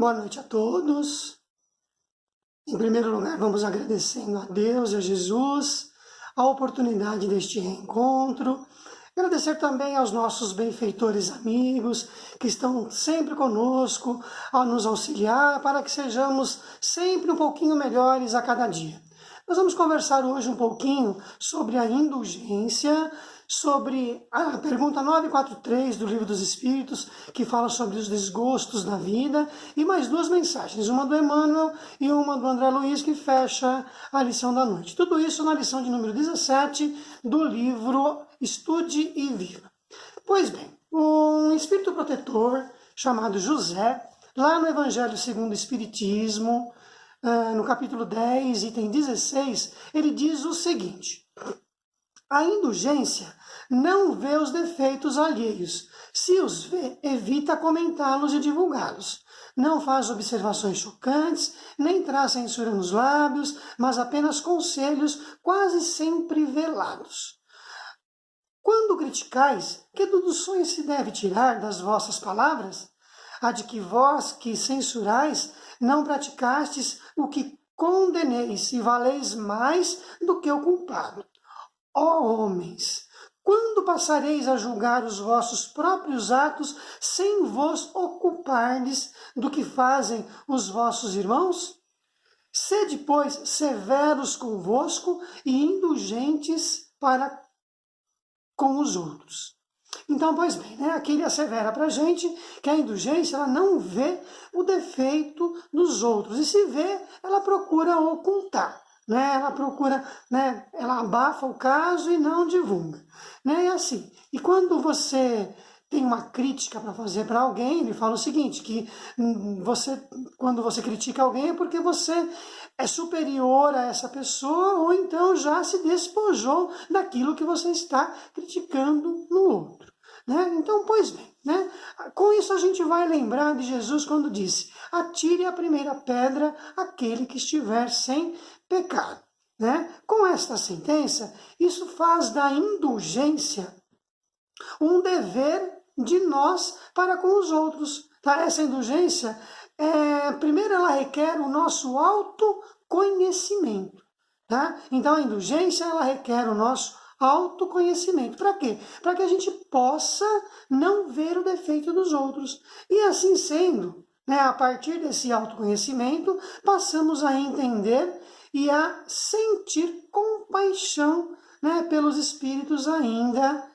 Boa noite a todos. Em primeiro lugar, vamos agradecendo a Deus e a Jesus a oportunidade deste reencontro. Agradecer também aos nossos benfeitores amigos que estão sempre conosco a nos auxiliar para que sejamos sempre um pouquinho melhores a cada dia. Nós vamos conversar hoje um pouquinho sobre a indulgência, sobre a pergunta 943 do Livro dos Espíritos, que fala sobre os desgostos da vida, e mais duas mensagens, uma do Emmanuel e uma do André Luiz, que fecha a lição da noite. Tudo isso na lição de número 17 do livro Estude e Viva. Pois bem, um espírito protetor chamado José, lá no Evangelho segundo o Espiritismo, no capítulo 10, item 16, ele diz o seguinte: a indulgência não vê os defeitos alheios. Se os vê, evita comentá-los e divulgá-los. Não faz observações chocantes, nem traz censura nos lábios, mas apenas conselhos quase sempre velados. Quando criticais, que deduções se deve tirar das vossas palavras? A de que vós, que censurais, não praticastes o que condeneis e valeis mais do que o culpado. Ó homens, quando passareis a julgar os vossos próprios atos sem vos ocupardes do que fazem os vossos irmãos? Sede, pois, severos convosco e indulgentes para com os outros. Então, pois bem, né, aqui ele assevera para a gente que a indulgência ela não vê o defeito dos outros, e se vê, ela procura ocultar. Ela procura, ela abafa o caso e não divulga. É assim. E quando você tem uma crítica para fazer para alguém, ele fala o seguinte, que quando você critica alguém é porque você é superior a essa pessoa, ou então já se despojou daquilo que você está criticando no outro. Então, pois bem, com isso a gente vai lembrar de Jesus quando disse: atire a primeira pedra aquele que estiver sem pecado. Com esta sentença, isso faz da indulgência um dever de nós para com os outros. Essa indulgência, primeiro ela requer o nosso autoconhecimento. Então a indulgência ela requer o nosso autoconhecimento. Para quê? Para que a gente possa não ver o defeito dos outros. E assim sendo, a partir desse autoconhecimento, passamos a entender e a sentir compaixão pelos espíritos ainda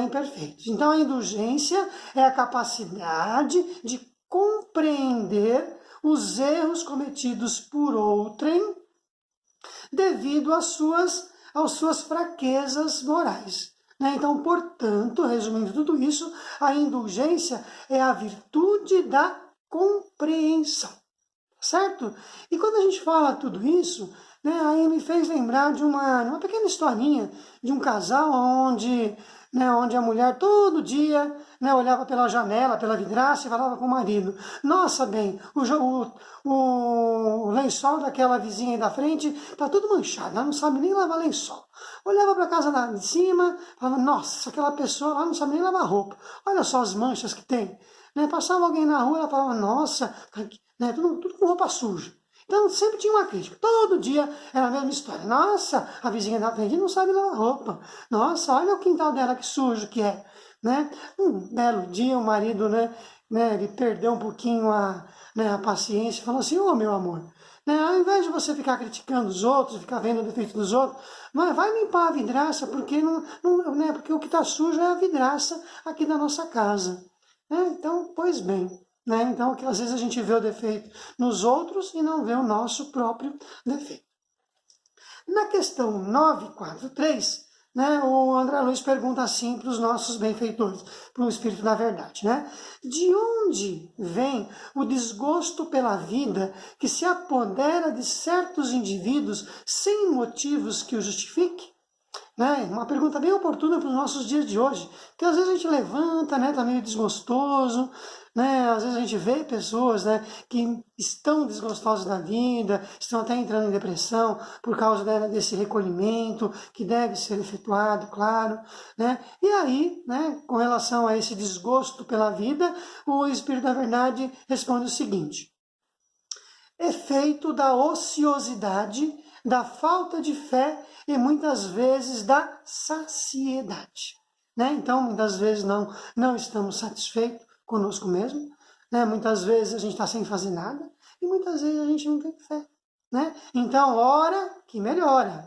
imperfeitos. Então a indulgência é a capacidade de compreender os erros cometidos por outrem devido às suas fraquezas morais. Então, portanto, resumindo tudo isso, a indulgência é a virtude da compreensão. Certo? E quando a gente fala tudo isso, aí me fez lembrar de uma pequena historinha de um casal onde a mulher todo dia olhava pela janela, pela vidraça e falava com o marido: nossa, bem, o lençol daquela vizinha aí da frente está tudo manchado, ela não sabe nem lavar lençol. Olhava para a casa lá de cima, falava: nossa, aquela pessoa lá não sabe nem lavar roupa, olha só as manchas que tem. Passava alguém na rua, ela falava: nossa, tudo com roupa suja. Então sempre tinha uma crítica. Todo dia era a mesma história. Nossa, a vizinha da frente não sabe lavar roupa. Nossa, olha o quintal dela que sujo que é. Um belo dia o marido ele perdeu um pouquinho a paciência e falou assim: ô meu amor, ao invés de você ficar criticando os outros, ficar vendo o defeito dos outros, vai limpar a vidraça, porque, porque o que está sujo é a vidraça aqui da nossa casa. Então, pois bem. Então, que às vezes a gente vê o defeito nos outros e não vê o nosso próprio defeito. Na questão 943, o André Luiz pergunta assim para os nossos benfeitores, para o Espírito da Verdade. De onde vem o desgosto pela vida que se apodera de certos indivíduos sem motivos que o justifique? Uma pergunta bem oportuna para os nossos dias de hoje, que às vezes a gente levanta, está meio desgostoso, né? Às vezes a gente vê pessoas, né, que estão desgostosas da vida, estão até entrando em depressão por causa desse recolhimento que deve ser efetuado, claro, né? E aí, né, com relação a esse desgosto pela vida, o Espírito da Verdade responde o seguinte: efeito da ociosidade, da falta de fé e muitas vezes da saciedade. Né? Então, muitas vezes não estamos satisfeitos conosco mesmo, né? Muitas vezes a gente está sem fazer nada e muitas vezes a gente não tem fé. Né? Então, ora que melhora.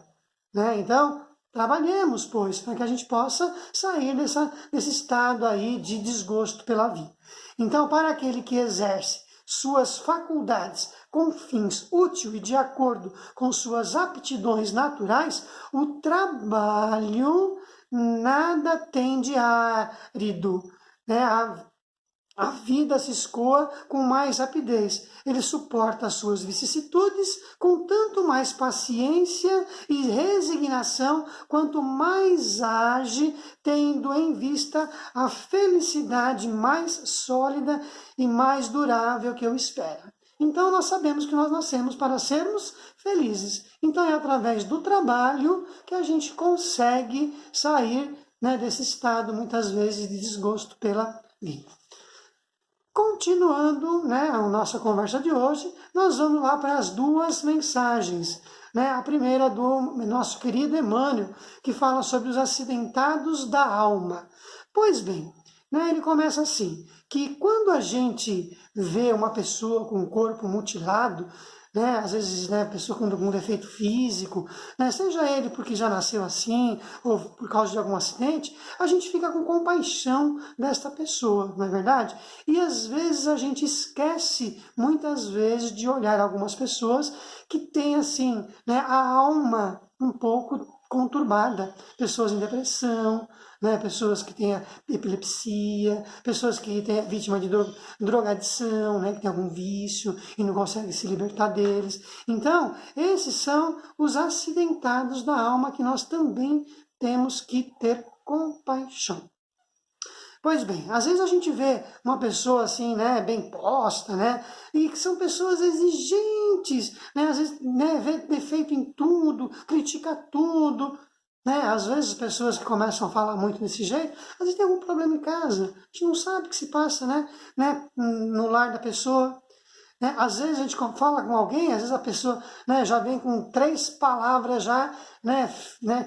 Né? Então, trabalhemos, pois, para que a gente possa sair desse estado aí de desgosto pela vida. Então, para aquele que exerce suas faculdades com fins úteis e de acordo com suas aptidões naturais, o trabalho nada tem de árido, né? A vida se escoa com mais rapidez. Ele suporta as suas vicissitudes com tanto mais paciência e resignação, quanto mais age, tendo em vista a felicidade mais sólida e mais durável que eu espero. Então nós sabemos que nós nascemos para sermos felizes. Então é através do trabalho que a gente consegue sair, né, desse estado, muitas vezes, de desgosto pela vida. Continuando, né, a nossa conversa de hoje, nós vamos lá para as duas mensagens. Né? A primeira do nosso querido Emmanuel, que fala sobre os acidentados da alma. Pois bem, né, ele começa assim, que quando a gente vê uma pessoa com o corpo mutilado, né, às vezes, né, pessoa com algum defeito físico, né, seja ele porque já nasceu assim ou por causa de algum acidente, a gente fica com compaixão desta pessoa, não é verdade? E às vezes a gente esquece, muitas vezes, de olhar algumas pessoas que têm assim, né, a alma um pouco conturbada, pessoas em depressão, né, pessoas que têm epilepsia, pessoas que têm vítima de drogadição, né, que tem algum vício e não conseguem se libertar deles. Então, esses são os acidentados da alma que nós também temos que ter compaixão. Pois bem, às vezes a gente vê uma pessoa assim, né, bem posta, né, e que são pessoas exigentes, né, às vezes, né, vê defeito em tudo, critica tudo, né, às vezes as pessoas que começam a falar muito desse jeito, às vezes tem algum problema em casa, a gente não sabe o que se passa, né, no lar da pessoa. Né? Às vezes a gente fala com alguém, às vezes a pessoa, né, já vem com 3 palavras já, né,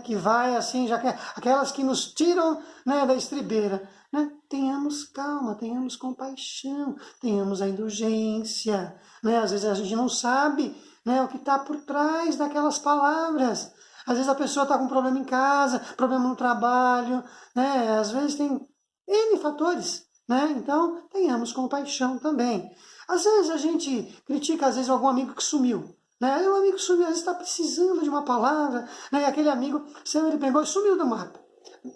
que vai assim, já quer, aquelas que nos tiram, né, da estribeira. Né? Tenhamos calma, tenhamos compaixão, tenhamos a indulgência. Né? Às vezes a gente não sabe, né, o que está por trás daquelas palavras. Às vezes a pessoa está com problema em casa, problema no trabalho, né? Às vezes tem N fatores. Né? Então, tenhamos compaixão também. Às vezes a gente critica, às vezes, algum amigo que sumiu. Né? O amigo sumiu, às vezes está precisando de uma palavra, né? E aquele amigo, ele pegou e sumiu do mapa.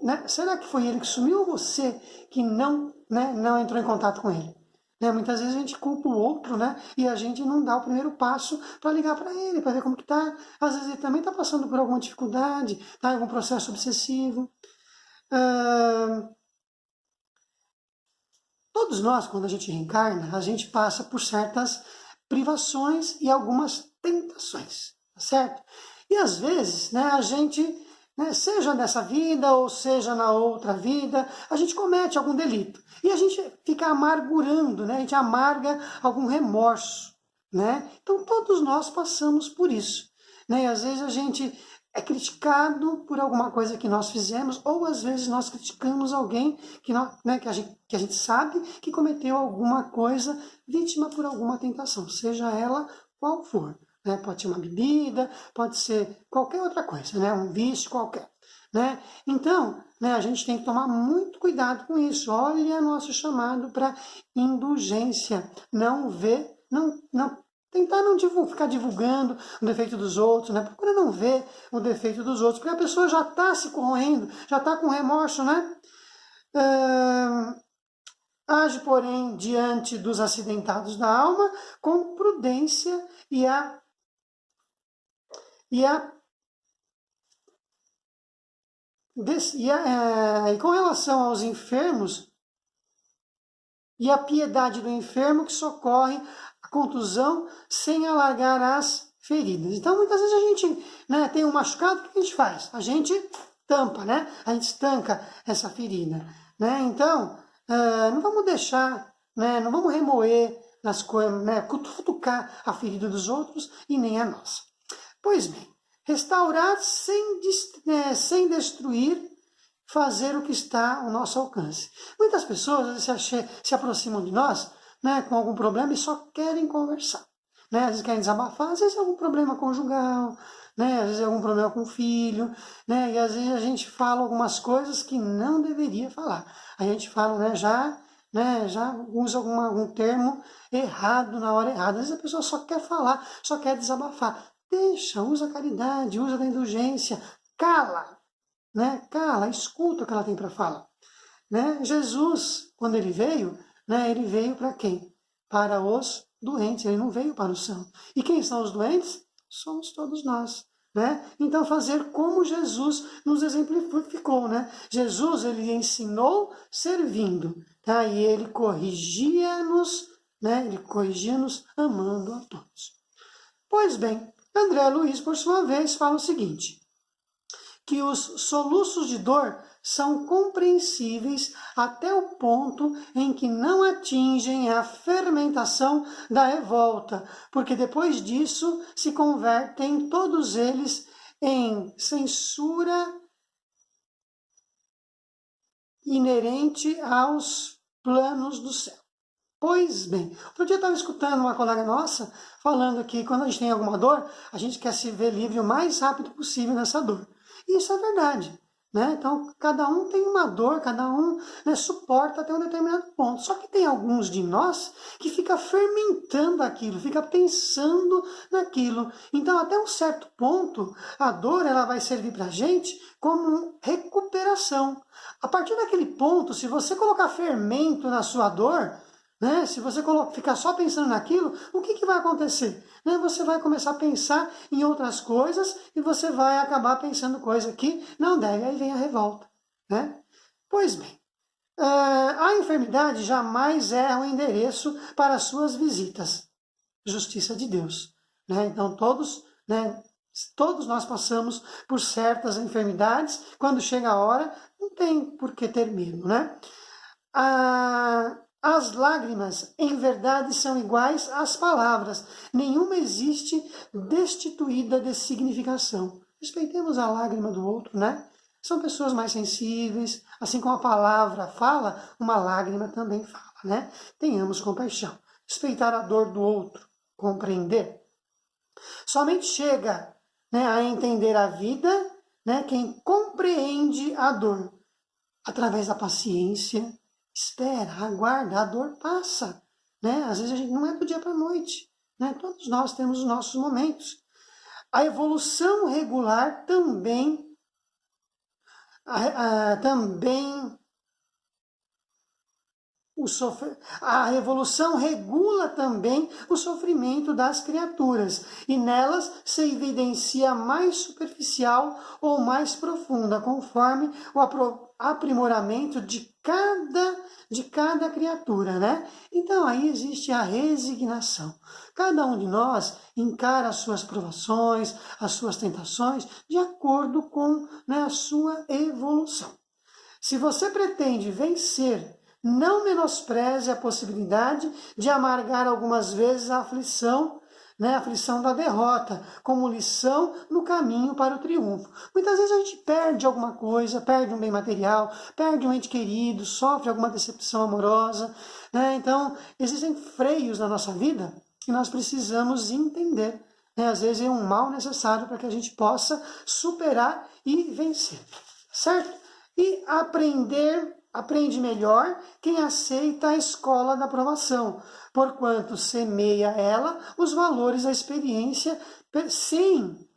Né? Será que foi ele que sumiu ou você que não entrou em contato com ele? Né? Muitas vezes a gente culpa o outro, né? E a gente não dá o primeiro passo para ligar para ele, para ver como que está. Às vezes ele também está passando por alguma dificuldade, está em algum processo obsessivo. Todos nós, quando a gente reencarna, a gente passa por certas privações e algumas tentações, tá certo? E às vezes, né, a gente, né, seja nessa vida ou seja na outra vida, a gente comete algum delito. E a gente fica amargurando, né, a gente amarga algum remorso, né? Então todos nós passamos por isso, né? E às vezes a gente é criticado por alguma coisa que nós fizemos, ou às vezes nós criticamos alguém que a gente sabe que cometeu alguma coisa, vítima por alguma tentação, seja ela qual for. Né? Pode ser uma bebida, pode ser qualquer outra coisa, né? Um vício qualquer. Né? Então, né, a gente tem que tomar muito cuidado com isso. Olha nosso chamado para indulgência. Não ver, não tentar não ficar divulgando o defeito dos outros, né? Procura não ver o defeito dos outros, porque a pessoa já está se corroendo, já está com remorso, né? Age, porém, diante dos acidentados da alma, com prudência e com relação aos enfermos, e a piedade do enfermo que socorre a contusão sem alargar as feridas. Então, muitas vezes a gente, né, tem um machucado, o que a gente faz? A gente tampa, né? A gente estanca essa ferida, né? Então, não vamos deixar, né, não vamos remoer nas coisas, né, cutucar a ferida dos outros e nem a nossa. Pois bem, restaurar sem destruir, fazer o que está ao nosso alcance. Muitas pessoas se aproximam de nós, né, com algum problema e só querem conversar. Né? Às vezes querem desabafar, às vezes é algum problema conjugal, né? Às vezes é algum problema com o filho, né? E às vezes a gente fala algumas coisas que não deveria falar. A gente fala, já usa algum termo errado na hora errada. Às vezes a pessoa só quer falar, só quer desabafar. Deixa, usa a caridade, usa a indulgência, cala, né? Cala, escuta o que ela tem para falar. Né? Jesus, quando ele veio, né, ele veio para quem? Para os doentes, ele não veio para o são. E quem são os doentes? Somos todos nós. Né? Então, fazer como Jesus nos exemplificou. Né? Jesus, ele ensinou servindo, tá? E ele corrigia-nos, né? Ele corrigia-nos amando a todos. Pois bem, André Luiz, por sua vez, fala o seguinte, que os soluços de dor são compreensíveis até o ponto em que não atingem a fermentação da revolta, porque depois disso se convertem todos eles em censura inerente aos planos do céu. Pois bem, outro dia eu estava escutando uma colega nossa falando que quando a gente tem alguma dor, a gente quer se ver livre o mais rápido possível dessa dor. E isso é verdade. Né? Então, cada um tem uma dor, cada um, né, suporta até um determinado ponto. Só que tem alguns de nós que fica fermentando aquilo, fica pensando naquilo. Então, até um certo ponto, a dor ela vai servir para a gente como recuperação. A partir daquele ponto, se você colocar fermento na sua dor, né? Se você ficar só pensando naquilo, o que vai acontecer? Né? Você vai começar a pensar em outras coisas e você vai acabar pensando coisa que não deve, aí vem a revolta. Né? Pois bem, a enfermidade jamais é um endereço para as suas visitas. Justiça de Deus. Né? Então todos nós passamos por certas enfermidades, quando chega a hora, não tem por que ter medo. Né? As lágrimas, em verdade, são iguais às palavras. Nenhuma existe destituída de significação. Respeitemos a lágrima do outro, né? São pessoas mais sensíveis. Assim como a palavra fala, uma lágrima também fala, né? Tenhamos compaixão. Respeitar a dor do outro. Compreender. Somente chega, né, a entender a vida, né, quem compreende a dor. Através da paciência, espera, aguarda, a dor passa. Né? Às vezes a gente não é do dia para a noite. Né? Todos nós temos os nossos momentos. A evolução regular também, a evolução regula também o sofrimento das criaturas, e nelas se evidencia mais superficial ou mais profunda, conforme o aprimoramento de cada criatura, né? Então aí existe a resignação. Cada um de nós encara as suas provações, as suas tentações, de acordo com, né, a sua evolução. Se você pretende vencer, não menospreze a possibilidade de amargar algumas vezes a aflição, né, a aflição da derrota, como lição no caminho para o triunfo. Muitas vezes a gente perde alguma coisa, perde um bem material, perde um ente querido, sofre alguma decepção amorosa. Né? Então, existem freios na nossa vida que nós precisamos entender. Né? Às vezes é um mal necessário para que a gente possa superar e vencer. Certo? E aprende melhor quem aceita a escola da provação, porquanto semeia ela os valores da experiência, sem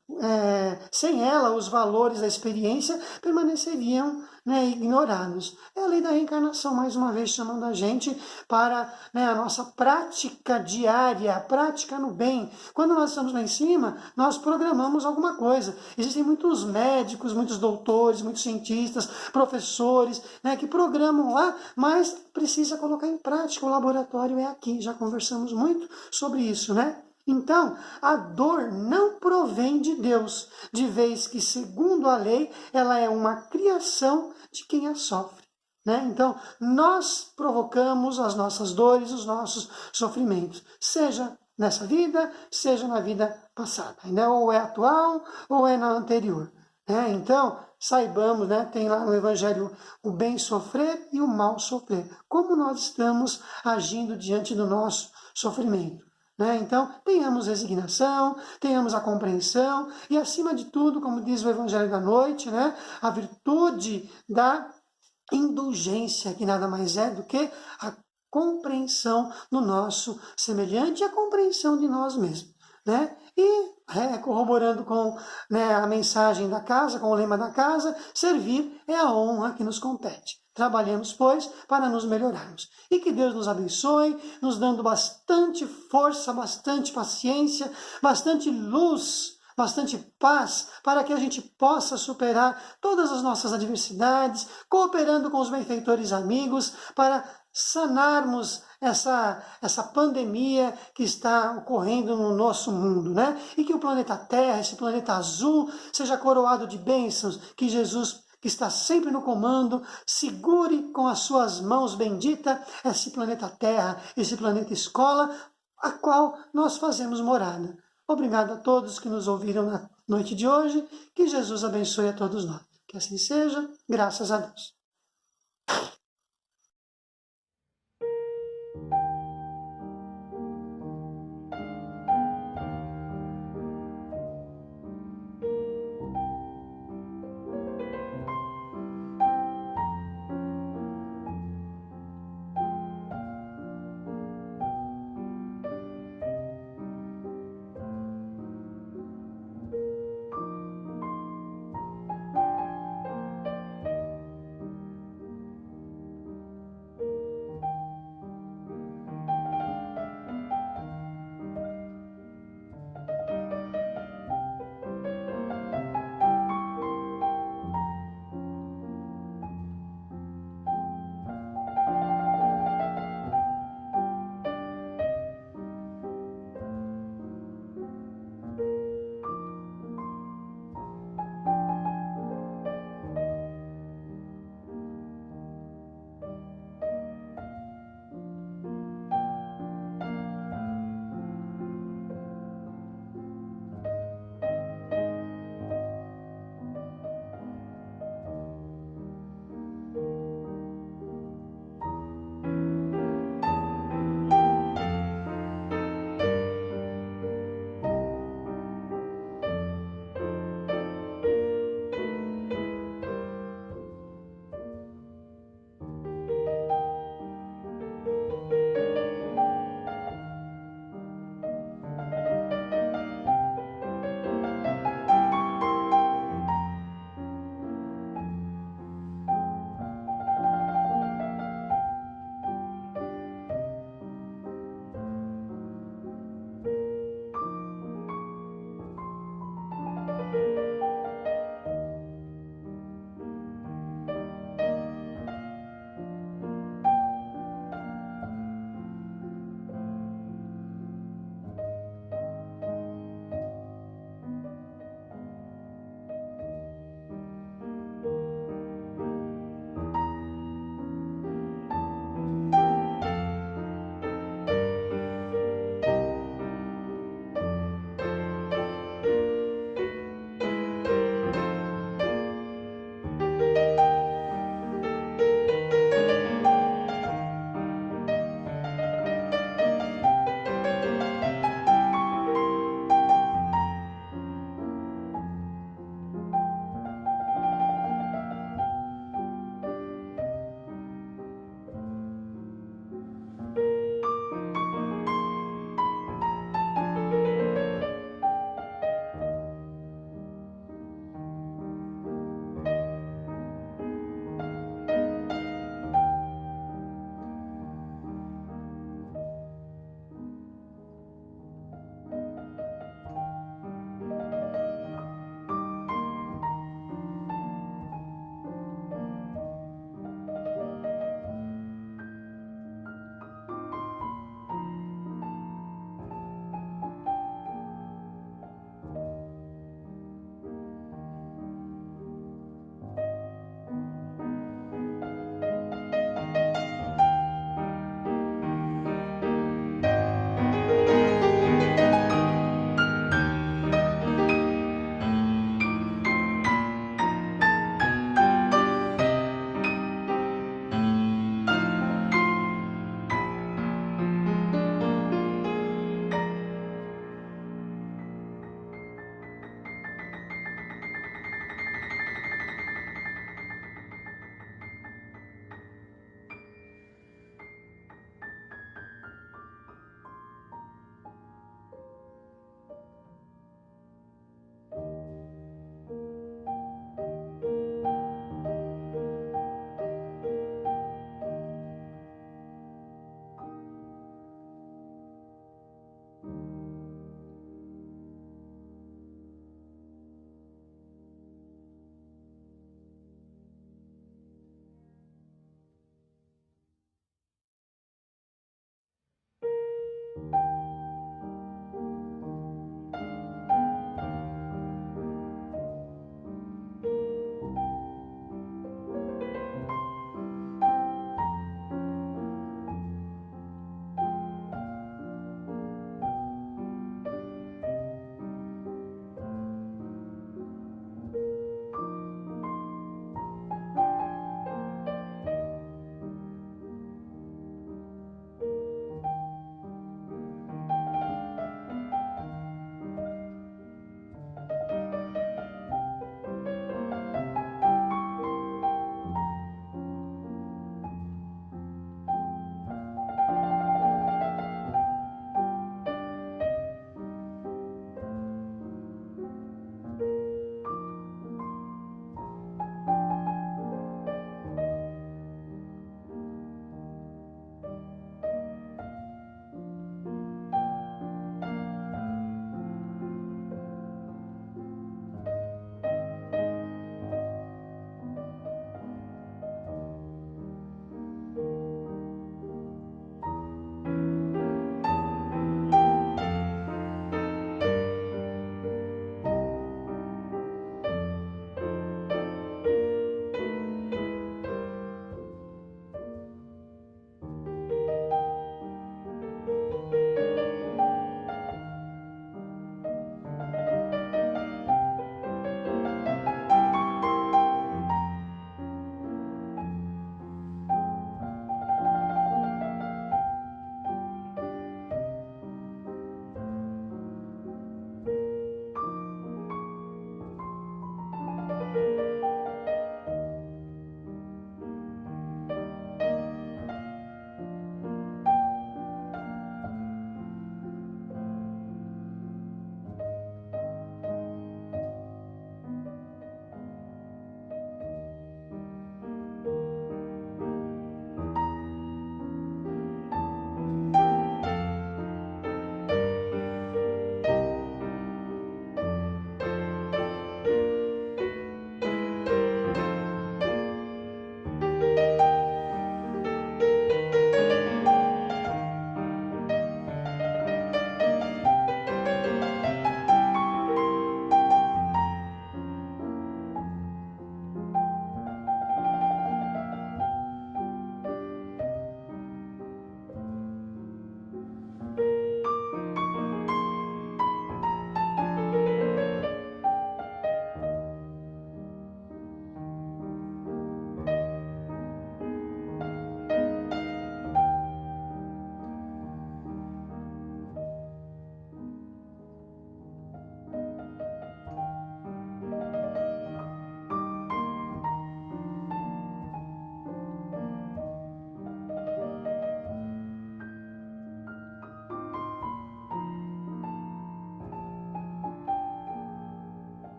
ela os valores da experiência permaneceriam, né, ignorados. É a lei da reencarnação, mais uma vez, chamando a gente para, né, a nossa prática diária, a prática no bem. Quando nós estamos lá em cima, nós programamos alguma coisa. Existem muitos médicos, muitos doutores, muitos cientistas, professores, né, que programam lá, mas precisa colocar em prática. O laboratório é aqui, já conversamos muito sobre isso, né? Então, a dor não provém de Deus, de vez que, segundo a lei, ela é uma criação de quem a sofre. Né? Então, nós provocamos as nossas dores, os nossos sofrimentos, seja nessa vida, seja na vida passada. Né? Ou é atual, ou é na anterior. Né? Então, saibamos, né? Tem lá no Evangelho o bem sofrer e o mal sofrer. Como nós estamos agindo diante do nosso sofrimento. Né? Então, tenhamos resignação, tenhamos a compreensão e, acima de tudo, como diz o Evangelho da Noite, né? A virtude da indulgência, que nada mais é do que a compreensão do nosso semelhante e a compreensão de nós mesmos. Né? E corroborando com, né, a mensagem da casa, com o lema da casa, servir é a honra que nos compete. Trabalhemos, pois, para nos melhorarmos. E que Deus nos abençoe, nos dando bastante força, bastante paciência, bastante luz, bastante paz, para que a gente possa superar todas as nossas adversidades, cooperando com os benfeitores amigos, para sanarmos essa pandemia que está ocorrendo no nosso mundo, né? E que o planeta Terra, esse planeta azul, seja coroado de bênçãos, que Jesus, que está sempre no comando, segure com as suas mãos benditas esse planeta Terra, esse planeta escola, a qual nós fazemos morada. Obrigado a todos que nos ouviram na noite de hoje, que Jesus abençoe a todos nós. Que assim seja, graças a Deus.